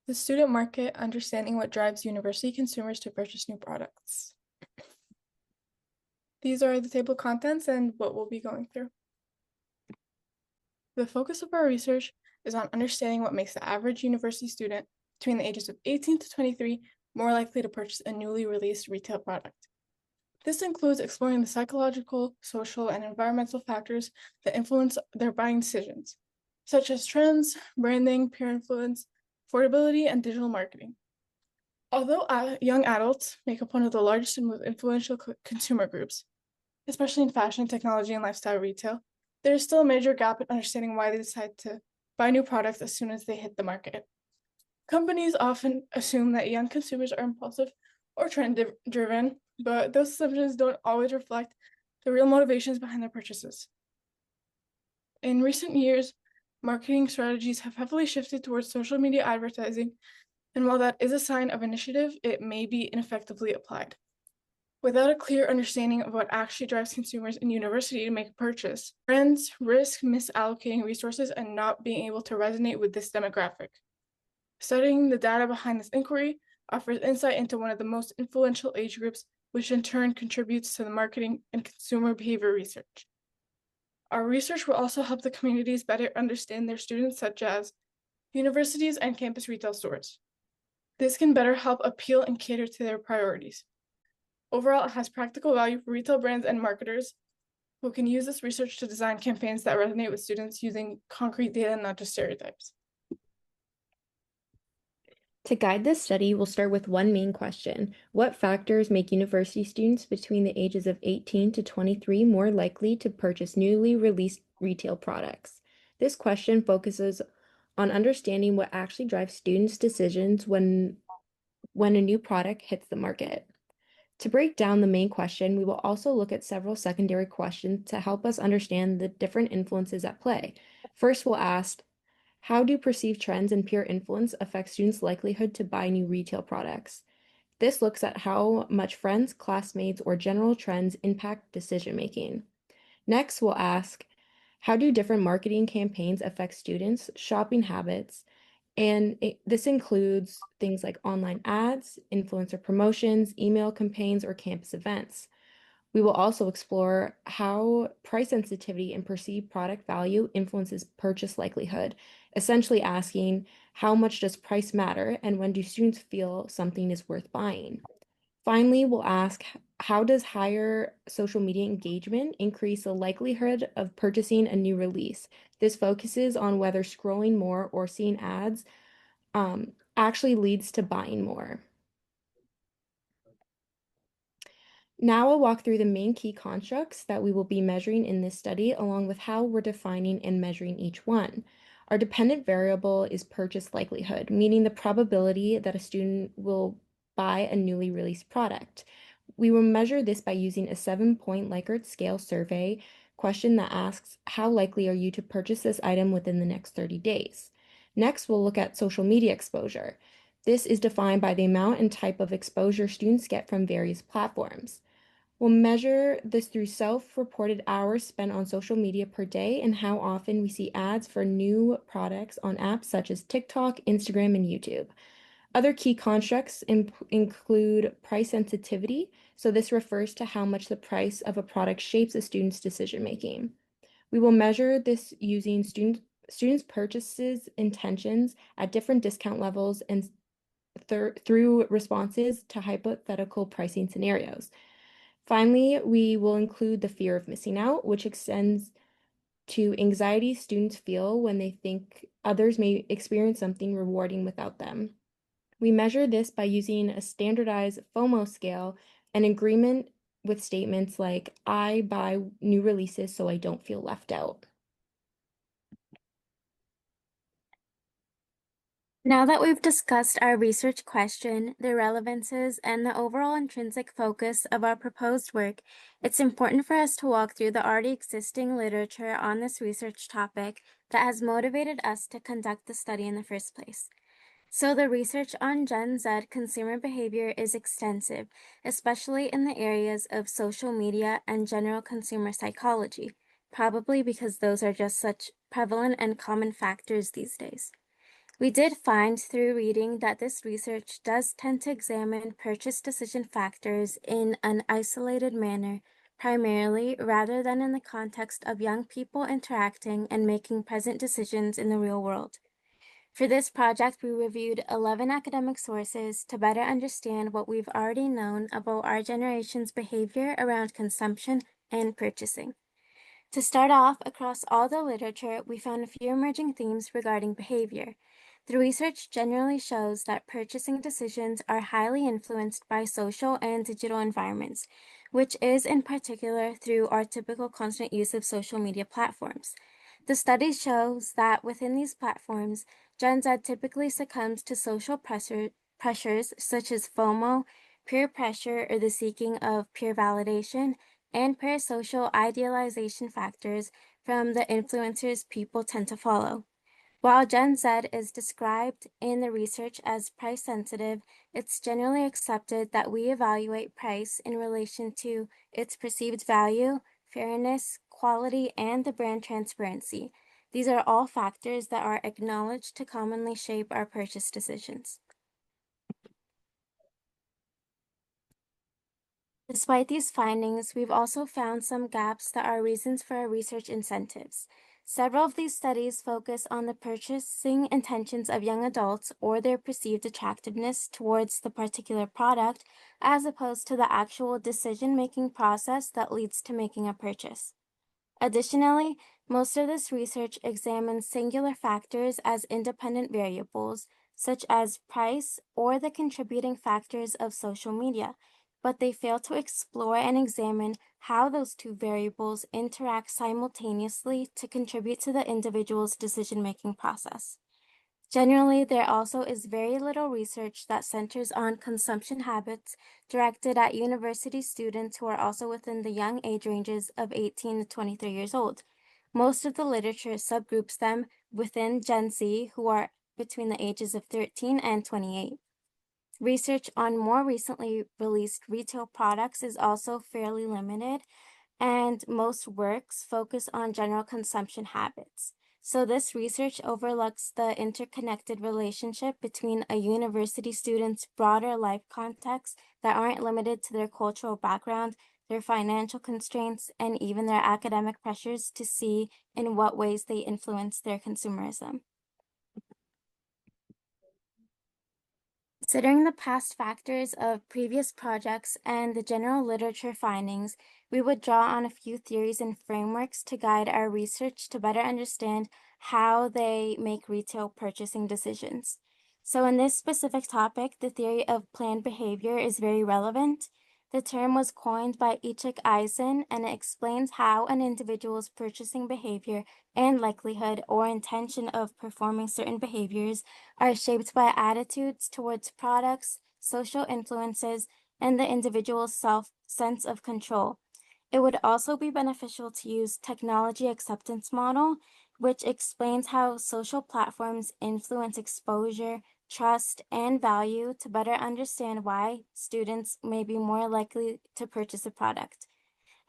The student market, understanding what drives university consumers to purchase new products. These are the table of contents and what we'll be going through. The focus of our research is on understanding what makes the average university student between the ages of 18 to 23 more likely to purchase a newly released retail product. This includes exploring the psychological, social, and environmental factors that influence their buying decisions, such as trends, branding, peer influence, affordability, and digital marketing. Although young adults make up one of the largest and most influential consumer groups, especially in fashion, technology, and lifestyle retail, there is still a major gap in understanding why they decide to buy new products as soon as they hit the market. Companies often assume that young consumers are impulsive or trend-driven, but those assumptions don't always reflect the real motivations behind their purchases. In recent years, marketing strategies have heavily shifted towards social media advertising, and while that is a sign of initiative, it may be ineffectively applied. Without a clear understanding of what actually drives consumers in university to make a purchase, brands risk misallocating resources and not being able to resonate with this demographic. Studying the data behind this inquiry offers insight into one of the most influential age groups, which in turn contributes to the marketing and consumer behavior research. Our research will also help the communities better understand their students, such as universities and campus retail stores. This can better help appeal and cater to their priorities. Overall, it has practical value for retail brands and marketers who can use this research to design campaigns that resonate with students using concrete data, not just stereotypes. To guide this study, we'll start with one main question. What factors make university students between the ages of 18 to 23 more likely to purchase newly released retail products? This question focuses on understanding what actually drives students' decisions when a new product hits the market. To break down the main question, we will also look at several secondary questions to help us understand the different influences at play. First, we'll ask, how do perceived trends and peer influence affect students' likelihood to buy new retail products? This looks at how much friends, classmates, or general trends impact decision-making. Next, we'll ask, how do different marketing campaigns affect students' shopping habits? And this includes things like online ads, influencer promotions, email campaigns, or campus events. We will also explore how price sensitivity and perceived product value influences purchase likelihood, essentially asking how much does price matter and when do students feel something is worth buying. Finally, we'll ask how does higher social media engagement increase the likelihood of purchasing a new release? This focuses on whether scrolling more or seeing ads actually leads to buying more. Now I'll walk through the main key constructs that we will be measuring in this study, along with how we're defining and measuring each one. Our dependent variable is purchase likelihood, meaning the probability that a student will buy a newly released product. We will measure this by using a 7-point Likert scale survey question that asks, how likely are you to purchase this item within the next 30 days? Next, we'll look at social media exposure. This is defined by the amount and type of exposure students get from various platforms. We'll measure this through self-reported hours spent on social media per day and how often we see ads for new products on apps such as TikTok, Instagram, and YouTube. Other key constructs include price sensitivity, so this refers to how much the price of a product shapes a student's decision-making. We will measure this using students' purchases intentions at different discount levels and through responses to hypothetical pricing scenarios. Finally, we will include the fear of missing out, which extends to anxiety students feel when they think others may experience something rewarding without them. We measure this by using a standardized FOMO scale and agreement with statements like, I buy new releases so I don't feel left out. Now that we've discussed our research question, the relevances, and the overall intrinsic focus of our proposed work, it's important for us to walk through the already existing literature on this research topic that has motivated us to conduct the study in the first place. So the research on Gen Z consumer behavior is extensive, especially in the areas of social media and general consumer psychology, probably because those are just such prevalent and common factors these days. We did find through reading that this research does tend to examine purchase decision factors in an isolated manner, primarily rather than in the context of young people interacting and making present decisions in the real world. For this project, we reviewed 11 academic sources to better understand what we've already known about our generation's behavior around consumption and purchasing. To start off, across all the literature, we found a few emerging themes regarding behavior. The research generally shows that purchasing decisions are highly influenced by social and digital environments, which is in particular through our typical constant use of social media platforms. The study shows that within these platforms, Gen Z typically succumbs to social pressures such as FOMO, peer pressure, or the seeking of peer validation, and parasocial idealization factors from the influencers people tend to follow. While Gen Z is described in the research as price sensitive, it's generally accepted that we evaluate price in relation to its perceived value, fairness, quality, and the brand transparency. These are all factors that are acknowledged to commonly shape our purchase decisions. Despite these findings, we've also found some gaps that are reasons for our research incentives. Several of these studies focus on the purchasing intentions of young adults or their perceived attractiveness towards the particular product, as opposed to the actual decision-making process that leads to making a purchase. Additionally, most of this research examines singular factors as independent variables, such as price or the contributing factors of social media, but they fail to explore and examine how those two variables interact simultaneously to contribute to the individual's decision-making process. Generally, there also is very little research that centers on consumption habits directed at university students who are also within the young age ranges of 18 to 23 years old. Most of the literature subgroups them within Gen Z, who are between the ages of 13 and 28. Research on more recently released retail products is also fairly limited, and most works focus on general consumption habits. So this research overlooks the interconnected relationship between a university student's broader life context that aren't limited to their cultural background, their financial constraints, and even their academic pressures to see in what ways they influence their consumerism. Considering the past factors of previous projects and the general literature findings, we would draw on a few theories and frameworks to guide our research to better understand how they make retail purchasing decisions. So in this specific topic, the theory of planned behavior is very relevant. The term was coined by Eisen, and it explains how an individual's purchasing behavior and likelihood or intention of performing certain behaviors are shaped by attitudes towards products, social influences, and the individual's sense of control. It would also be beneficial to use technology acceptance model, which explains how social platforms influence exposure, trust, and value to better understand why students may be more likely to purchase a product.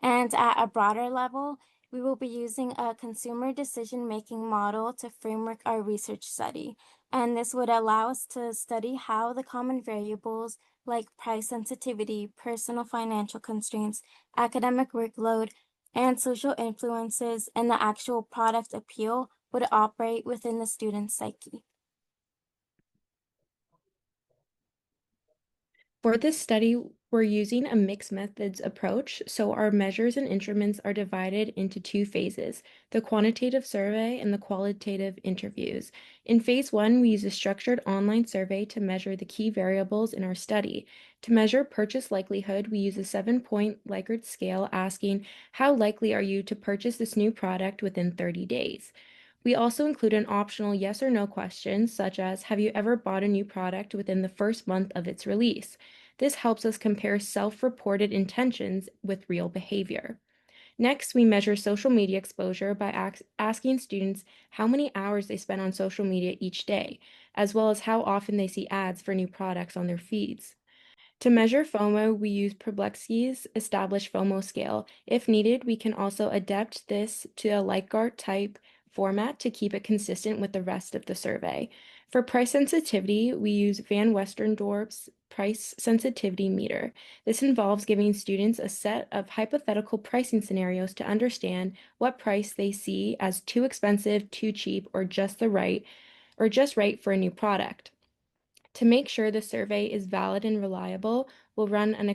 And at a broader level, we will be using a consumer decision-making model to framework our research study. And this would allow us to study how the common variables like price sensitivity, personal financial constraints, academic workload, and social influences and the actual product appeal would operate within the student's psyche. For this study, we're using a mixed methods approach, so our measures and instruments are divided into two phases, the quantitative survey and the qualitative interviews. In phase one, we use a structured online survey to measure the key variables in our study. To measure purchase likelihood, we use a 7-point Likert scale asking, how likely are you to purchase this new product within 30 days? We also include an optional yes or no question, such as, have you ever bought a new product within the first month of its release? This helps us compare self-reported intentions with real behavior. Next, we measure social media exposure by asking students how many hours they spend on social media each day, as well as how often they see ads for new products on their feeds. To measure FOMO, we use Perplexy's established FOMO scale. If needed, we can also adapt this to a Likert type format to keep it consistent with the rest of the survey. For price sensitivity, we use Van Westendorp's price sensitivity meter. This involves giving students a set of hypothetical pricing scenarios to understand what price they see as too expensive, too cheap, or just right for a new product. To make sure the survey is valid and reliable, we'll run an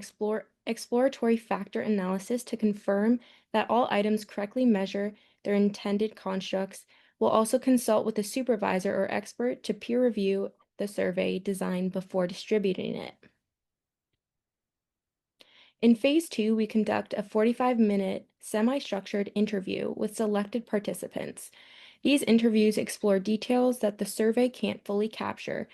exploratory factor analysis to confirm that all items correctly measure their intended constructs. We'll also consult with a supervisor or expert to peer review the survey design before distributing it. In phase 2, we conduct a 45-minute semi-structured interview with selected participants. These interviews explore details that the survey can't fully capture,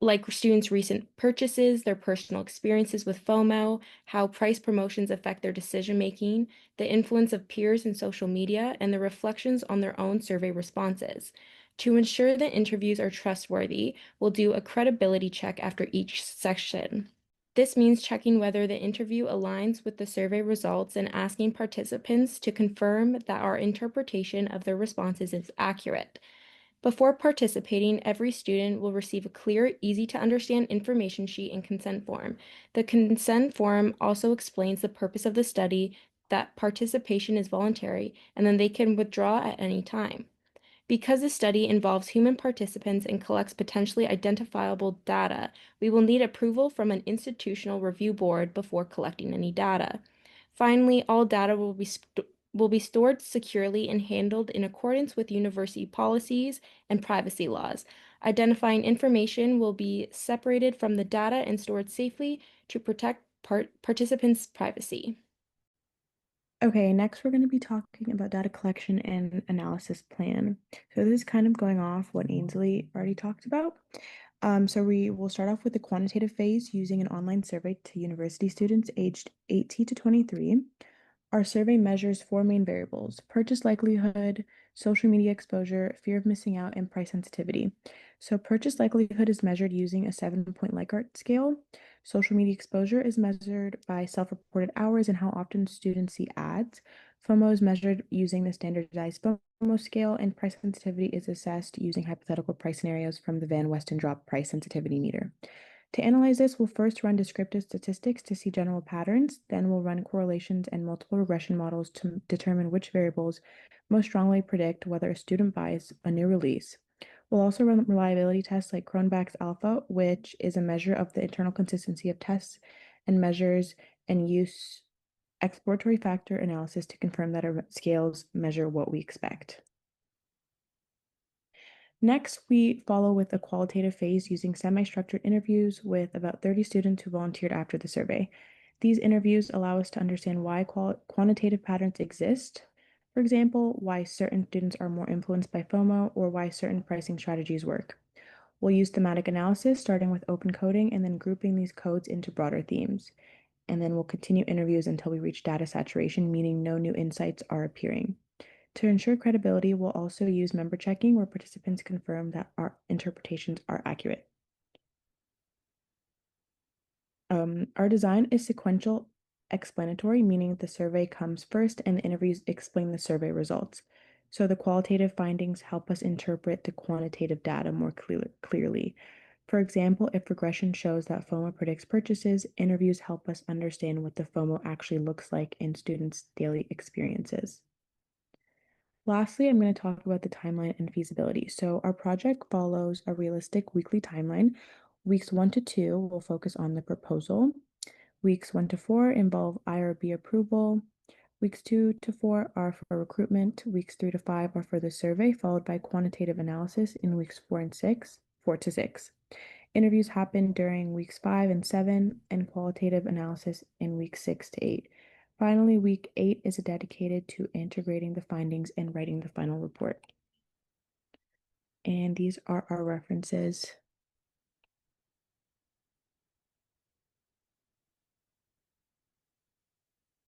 like students' recent purchases, their personal experiences with FOMO, how price promotions affect their decision-making, the influence of peers and social media, and the reflections on their own survey responses. To ensure the interviews are trustworthy, we'll do a credibility check after each section. This means checking whether the interview aligns with the survey results and asking participants to confirm that our interpretation of their responses is accurate. Before participating, every student will receive a clear, easy-to-understand information sheet and consent form. The consent form also explains the purpose of the study, that participation is voluntary, and then they can withdraw at any time. Because the study involves human participants and collects potentially identifiable data, we will need approval from an institutional review board before collecting any data. Finally, all data will be stored securely and handled in accordance with university policies and privacy laws. Identifying information will be separated from the data and stored safely to protect participants' privacy. Okay, next we're going to be talking about data collection and analysis plan. So this is kind of going off what Ainsley already talked about. So we will start off with the quantitative phase using an online survey to university students aged 18 to 23. Our survey measures 4 main variables: purchase likelihood, social media exposure, fear of missing out, and price sensitivity. So purchase likelihood is measured using a 7-point Likert scale. Social media exposure is measured by self-reported hours and how often students see ads. FOMO is measured using the standardized FOMO scale, and price sensitivity is assessed using hypothetical price scenarios from the Van Westendorp price sensitivity meter. To analyze this, we'll first run descriptive statistics to see general patterns, then we'll run correlations and multiple regression models to determine which variables most strongly predict whether a student buys a new release. We'll also run reliability tests like Cronbach's alpha, which is a measure of the internal consistency of tests and measures, and use exploratory factor analysis to confirm that our scales measure what we expect. Next, we follow with a qualitative phase using semi-structured interviews with about 30 students who volunteered after the survey. These interviews allow us to understand why quantitative patterns exist. For example, why certain students are more influenced by FOMO or why certain pricing strategies work. We'll use thematic analysis, starting with open coding and then grouping these codes into broader themes. And then we'll continue interviews until we reach data saturation, meaning no new insights are appearing. To ensure credibility, we'll also use member checking, where participants confirm that our interpretations are accurate. Our design is sequential explanatory, meaning the survey comes first and the interviews explain the survey results. So the qualitative findings help us interpret the quantitative data more clearly. For example, if regression shows that FOMO predicts purchases, interviews help us understand what the FOMO actually looks like in students' daily experiences. Lastly, I'm going to talk about the timeline and feasibility. So our project follows a realistic weekly timeline. Weeks 1 to 2 will focus on the proposal. Weeks 1 to 4 involve IRB approval. Weeks 2 to 4 are for recruitment. Weeks 3 to 5 are for the survey, followed by quantitative analysis in weeks 4 to 6. Interviews happen during weeks 5 and 7, and qualitative analysis in weeks 6 to 8. Finally, week 8 is dedicated to integrating the findings and writing the final report. And these are our references